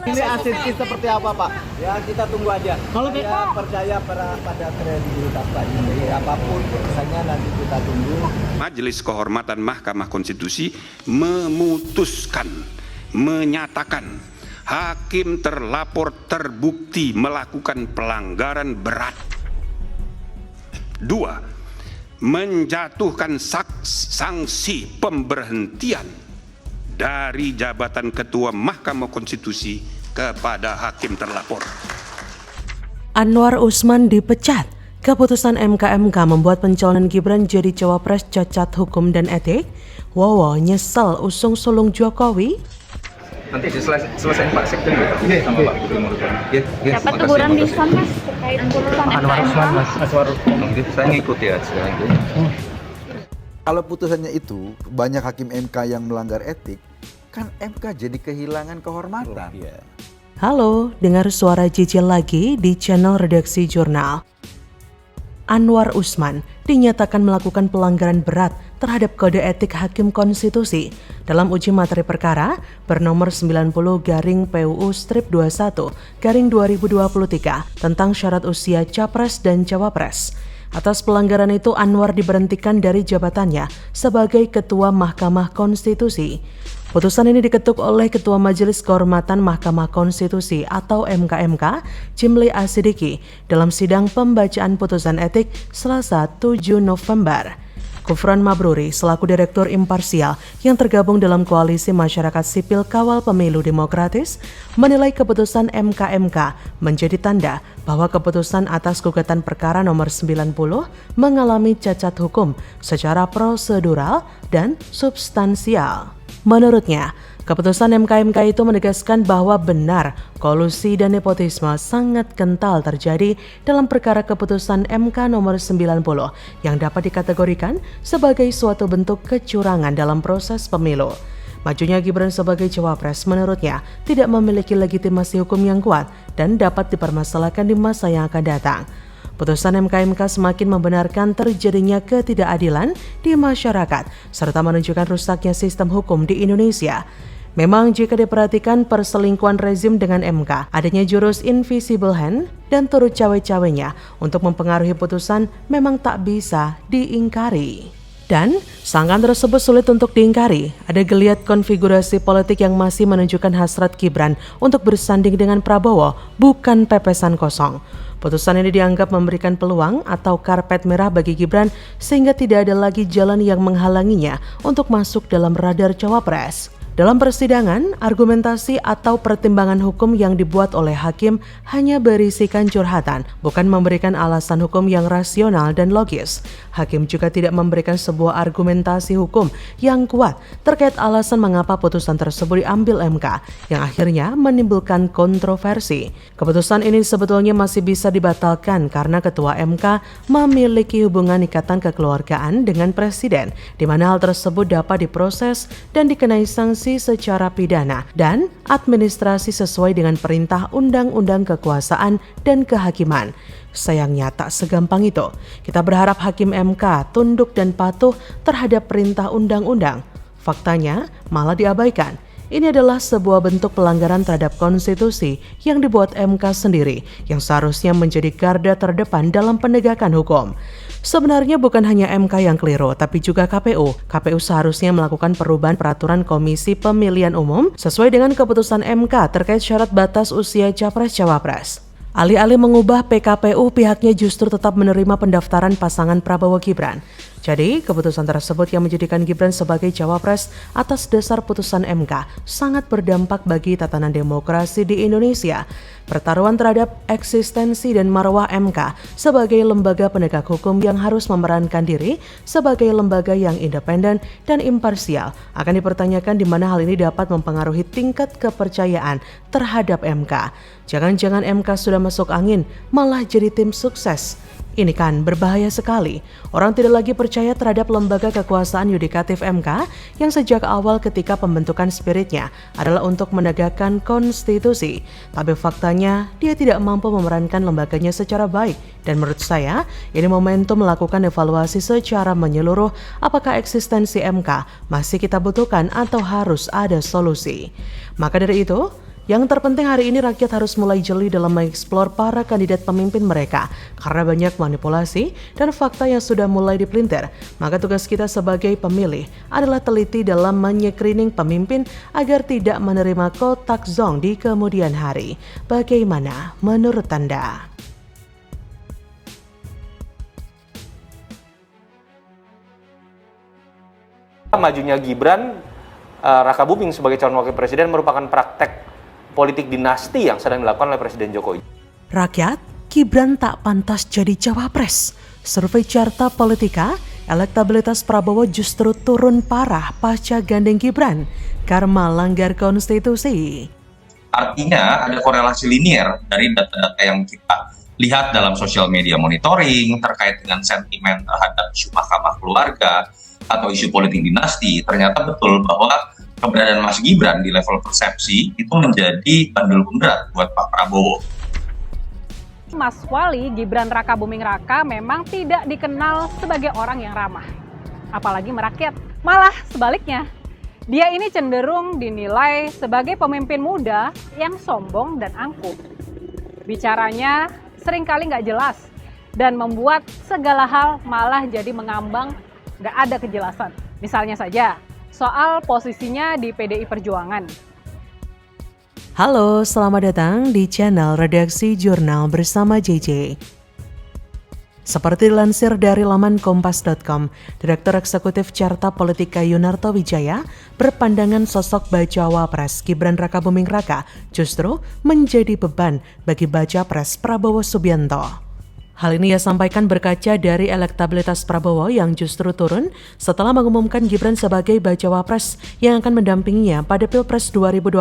Ini asisten seperti apa, Pak? Ya kita tunggu aja. Kalau Saya percaya pada kredibilitas Pak. Jadi apapun keputusannya nanti kita tunggu. Majelis Kehormatan Mahkamah Konstitusi memutuskan, menyatakan hakim terlapor terbukti melakukan pelanggaran berat. 2. Menjatuhkan sanksi pemberhentian dari jabatan Ketua Mahkamah Konstitusi kepada hakim terlapor. Anwar Usman dipecat. Keputusan MK membuat pencalonan Gibran jadi cawapres cacat hukum dan etik. Wowo nyesel usung sulung Jokowi. Nanti selesai Pak Sekjen ya sama Pak Gubernur Murudwan. Ya, Dapat teguran lisan Mas terkait putusan Anwar Usman MK. Mas. Saya ngikuti aja itu. Kalau putusannya itu banyak hakim MK yang melanggar etik, kan MK jadi kehilangan kehormatan. Halo, dengar suara Jijil lagi di channel Redaksi Jurnal. Anwar Usman dinyatakan melakukan pelanggaran berat terhadap kode etik Hakim Konstitusi dalam uji materi perkara bernomor 90-PUU-21-2023 tentang syarat usia Capres dan Cawapres. Atas pelanggaran itu, Anwar diberhentikan dari jabatannya sebagai Ketua Mahkamah Konstitusi. Putusan ini diketuk oleh Ketua Majelis Kehormatan Mahkamah Konstitusi atau MKMK, Jimli Asidiki, dalam sidang pembacaan putusan etik Selasa 7 November. Kufron Mabruri selaku Direktur Imparsial yang tergabung dalam Koalisi Masyarakat Sipil Kawal Pemilu Demokratis menilai keputusan MKMK menjadi tanda bahwa keputusan atas gugatan perkara nomor 90 mengalami cacat hukum secara prosedural dan substansial. Menurutnya, keputusan MKMK itu menegaskan bahwa benar kolusi dan nepotisme sangat kental terjadi dalam perkara keputusan MK nomor 90 yang dapat dikategorikan sebagai suatu bentuk kecurangan dalam proses pemilu. Majunya Gibran sebagai cawapres menurutnya tidak memiliki legitimasi hukum yang kuat dan dapat dipermasalahkan di masa yang akan datang. Putusan MKMK semakin membenarkan terjadinya ketidakadilan di masyarakat serta menunjukkan rusaknya sistem hukum di Indonesia. Memang jika diperhatikan perselingkuhan rezim dengan MK, adanya jurus invisible hand dan turut cawe-cawenya untuk mempengaruhi putusan memang tak bisa diingkari. Dan sangkaan tersebut sulit untuk diingkari. Ada geliat konfigurasi politik yang masih menunjukkan hasrat Gibran untuk bersanding dengan Prabowo, bukan pepesan kosong. Putusan ini dianggap memberikan peluang atau karpet merah bagi Gibran sehingga tidak ada lagi jalan yang menghalanginya untuk masuk dalam radar cawapres. Dalam persidangan, argumentasi atau pertimbangan hukum yang dibuat oleh hakim hanya berisikan curhatan, bukan memberikan alasan hukum yang rasional dan logis. Hakim juga tidak memberikan sebuah argumentasi hukum yang kuat terkait alasan mengapa putusan tersebut diambil MK, yang akhirnya menimbulkan kontroversi. Keputusan ini sebetulnya masih bisa dibatalkan karena Ketua MK memiliki hubungan ikatan kekeluargaan dengan Presiden, di mana hal tersebut dapat diproses dan dikenai sanksi secara pidana dan administrasi sesuai dengan perintah Undang-Undang Kekuasaan dan Kehakiman. Sayangnya tak segampang itu. Kita berharap hakim MK tunduk dan patuh terhadap perintah undang-undang. Faktanya malah diabaikan. Ini adalah sebuah bentuk pelanggaran terhadap konstitusi yang dibuat MK sendiri yang seharusnya menjadi garda terdepan dalam penegakan hukum. Sebenarnya bukan hanya MK yang keliru, tapi juga KPU. KPU seharusnya melakukan perubahan peraturan Komisi Pemilihan Umum sesuai dengan keputusan MK terkait syarat batas usia Capres-Cawapres. Alih-alih mengubah PKPU, pihaknya justru tetap menerima pendaftaran pasangan Prabowo Gibran. Jadi, keputusan tersebut yang menjadikan Gibran sebagai cawapres atas dasar putusan MK sangat berdampak bagi tatanan demokrasi di Indonesia. Pertaruhan terhadap eksistensi dan marwah MK sebagai lembaga penegak hukum yang harus memerankan diri sebagai lembaga yang independen dan imparsial akan dipertanyakan, di mana hal ini dapat mempengaruhi tingkat kepercayaan terhadap MK. Jangan-jangan MK sudah masuk angin, malah jadi tim sukses. Ini kan berbahaya sekali. Orang tidak lagi percaya terhadap lembaga kekuasaan yudikatif MK yang sejak awal ketika pembentukan spiritnya adalah untuk menegakkan konstitusi. Tapi faktanya dia tidak mampu memerankan lembaganya secara baik. Dan menurut saya, ini momentum melakukan evaluasi secara menyeluruh apakah eksistensi MK masih kita butuhkan atau harus ada solusi. Maka dari itu, Yang terpenting hari ini rakyat harus mulai jeli dalam mengeksplor para kandidat pemimpin mereka karena banyak manipulasi dan fakta yang sudah mulai dipelintir. Maka tugas kita sebagai pemilih adalah teliti dalam menyekrining pemimpin agar tidak menerima kotak zong di kemudian hari. Bagaimana menurut Anda? Majunya Gibran Raka Buming sebagai calon wakil presiden merupakan praktek politik dinasti yang sedang dilakukan oleh Presiden Jokowi. Rakyat, Gibran tak pantas jadi cawapres. Survei Carta Politika, elektabilitas Prabowo justru turun parah pasca gandeng Gibran karena langgar konstitusi. Artinya ada korelasi linier dari data-data yang kita lihat dalam sosial media monitoring terkait dengan sentimen terhadap isu mahkamah keluarga atau isu politik dinasti. Ternyata betul bahwa keberadaan Mas Gibran di level persepsi itu menjadi bandul pemberat buat Pak Prabowo. Mas Wali Gibran Raka Buming Raka memang tidak dikenal sebagai orang yang ramah, apalagi merakyat. Malah sebaliknya, dia ini cenderung dinilai sebagai pemimpin muda yang sombong dan angkuh. Bicaranya seringkali nggak jelas dan membuat segala hal malah jadi mengambang, nggak ada kejelasan. Misalnya saja, soal posisinya di PDI Perjuangan. Halo, selamat datang di channel Redaksi Jurnal bersama JJ. Seperti dilansir dari laman kompas.com, Direktur Eksekutif Carta Politika Yunarto Wijaya berpandangan sosok bacawa pres Gibran Raka Buming Raka justru menjadi beban bagi baca pres Prabowo Subianto. Hal ini ia sampaikan berkaca dari elektabilitas Prabowo yang justru turun setelah mengumumkan Gibran sebagai bacawa pres yang akan mendampinginya pada Pilpres 2024.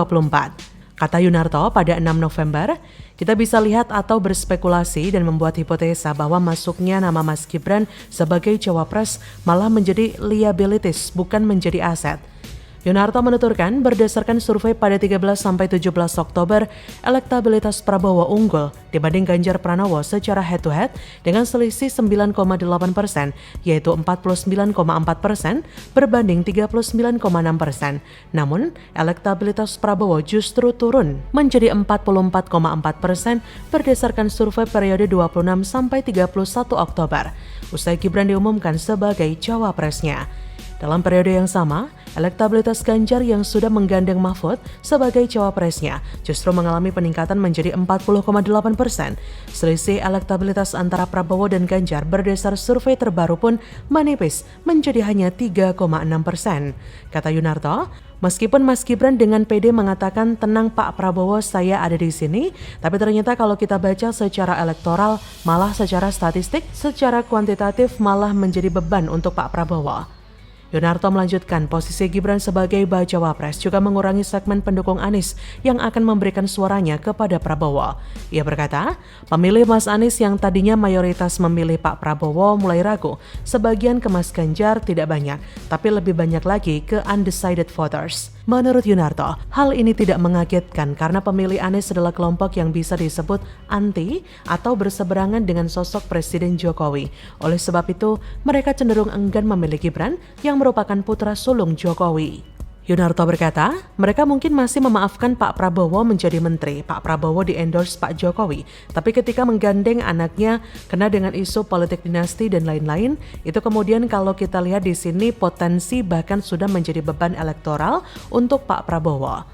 Kata Yunarto, pada 6 November, kita bisa lihat atau berspekulasi dan membuat hipotesa bahwa masuknya nama Mas Gibran sebagai cawapres malah menjadi liabilities, bukan menjadi aset. Yunarto menuturkan, berdasarkan survei pada 13-17 Oktober, elektabilitas Prabowo unggul dibanding Ganjar Pranowo secara head-to-head dengan selisih 9,8%, yaitu 49,4% berbanding 39,6%. Namun, elektabilitas Prabowo justru turun menjadi 44,4% berdasarkan survei periode 26-31 Oktober, usai Gibran diumumkan sebagai cawapresnya. Dalam periode yang sama, elektabilitas Ganjar yang sudah menggandeng Mahfud sebagai cawapresnya justru mengalami peningkatan menjadi 40,8%. Selisih elektabilitas antara Prabowo dan Ganjar berdasar survei terbaru pun menipis menjadi hanya 3,6%. Kata Yunarto, meskipun Mas Gibran dengan PD mengatakan tenang Pak Prabowo saya ada di sini, tapi ternyata kalau kita baca secara elektoral malah secara statistik, secara kuantitatif malah menjadi beban untuk Pak Prabowo. Yunarto melanjutkan, posisi Gibran sebagai bacawa pres juga mengurangi segmen pendukung Anies yang akan memberikan suaranya kepada Prabowo. Ia berkata, pemilih Mas Anies yang tadinya mayoritas memilih Pak Prabowo mulai ragu. Sebagian ke Mas Ganjar tidak banyak, tapi lebih banyak lagi ke undecided voters. Menurut Yunarto, hal ini tidak mengagetkan karena pemilih Anies adalah kelompok yang bisa disebut anti atau berseberangan dengan sosok Presiden Jokowi. Oleh sebab itu, mereka cenderung enggan memilih Gibran yang merupakan putra sulung Jokowi. Yunarto berkata, mereka mungkin masih memaafkan Pak Prabowo menjadi menteri. Pak Prabowo di-endorse Pak Jokowi. Tapi ketika menggandeng anaknya kena dengan isu politik dinasti dan lain-lain, itu kemudian kalau kita lihat di sini potensi bahkan sudah menjadi beban elektoral untuk Pak Prabowo.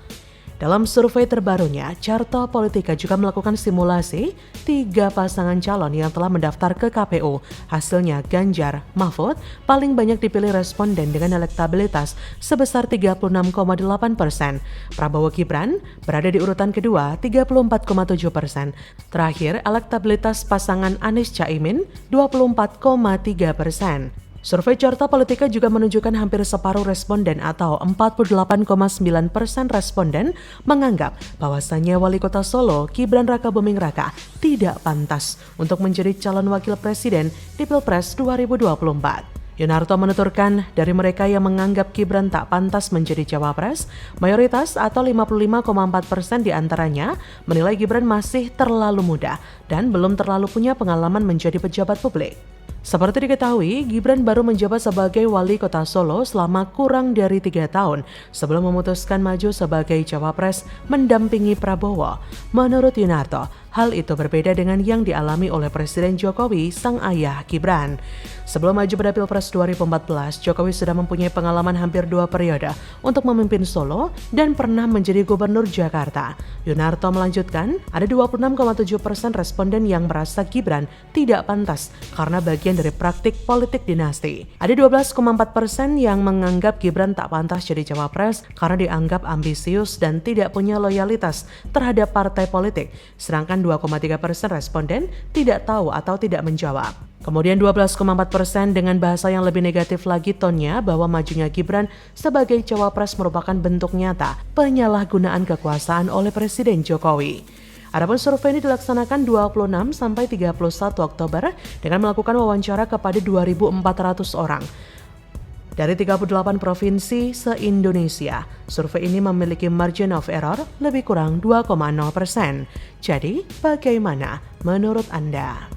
Dalam survei terbarunya, Carta Politika juga melakukan simulasi 3 pasangan calon yang telah mendaftar ke KPU. Hasilnya Ganjar, Mahfud paling banyak dipilih responden dengan elektabilitas sebesar 36,8%. Prabowo Gibran berada di urutan kedua 34,7%. Terakhir, elektabilitas pasangan Anies Caimin 24,3%. Survei Carta Politika juga menunjukkan hampir separuh responden atau 48,9% responden menganggap bahwasannya Wali Kota Solo Gibran Raka Buming Raka tidak pantas untuk menjadi calon wakil presiden di Pilpres 2024. Yunarto menuturkan, dari mereka yang menganggap Gibran tak pantas menjadi cawapres, mayoritas atau 55,4% diantaranya menilai Gibran masih terlalu muda dan belum terlalu punya pengalaman menjadi pejabat publik. Seperti diketahui, Gibran baru menjabat sebagai wali kota Solo selama kurang dari 3 tahun sebelum memutuskan maju sebagai cawapres mendampingi Prabowo. Menurut Yunarto, hal itu berbeda dengan yang dialami oleh Presiden Jokowi, sang ayah Gibran. Sebelum maju pada Pilpres 2014, Jokowi sudah mempunyai pengalaman hampir 2 periode untuk memimpin Solo dan pernah menjadi gubernur Jakarta. Yunarto melanjutkan, ada 26,7% responden yang merasa Gibran tidak pantas karena bagian dari praktik politik dinasti. Ada 12,4% yang menganggap Gibran tak pantas jadi cawapres karena dianggap ambisius dan tidak punya loyalitas terhadap partai politik, sedangkan 2,3% responden tidak tahu atau tidak menjawab. Kemudian 12,4% dengan bahasa yang lebih negatif lagi tonnya bahwa majunya Gibran sebagai cawapres merupakan bentuk nyata penyalahgunaan kekuasaan oleh Presiden Jokowi. Adapun survei ini dilaksanakan 26 sampai 31 Oktober dengan melakukan wawancara kepada 2.400 orang. Dari 38 provinsi se-Indonesia, survei ini memiliki margin of error lebih kurang 2,0%. Jadi, bagaimana menurut Anda?